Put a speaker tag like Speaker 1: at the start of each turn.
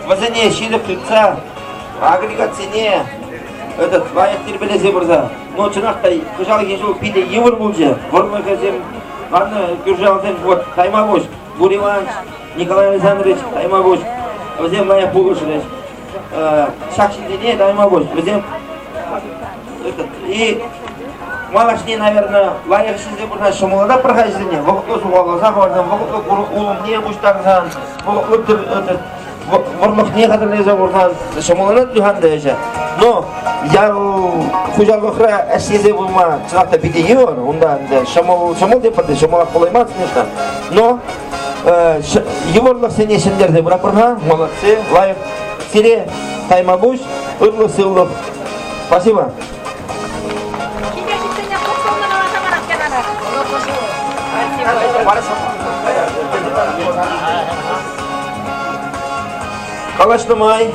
Speaker 1: вазене шилеп tutsa, агрегацияне этот лайық тербелесе бұрза. Но чынақтай қыжалы кенші пиде евр бұлжы. Бұрмай қазем, ғаны күржалден вот Таймабош, Буриванч, Николай Александрович Таймабош, вазем лайық бұлышырыш. Шақшындене Таймабош, вазем и малашне, наверное, лайық шізде бұрна шымылада проходжене. Вұқытлы суғалы сақвардан, вұқытлы ұлым не бұштардан, вұқытлы Вормах не хотели забордан, шамолана духанда еще. Но я хужалохра эсезе бума цвата бидеyor, онда шамол депарде, шамолах полаймат, конечно. Но еворлах сене шендерде брапырга, молодцы, лайк, сире, Таймабош, урлых сыллых. Спасибо. Калаштамай,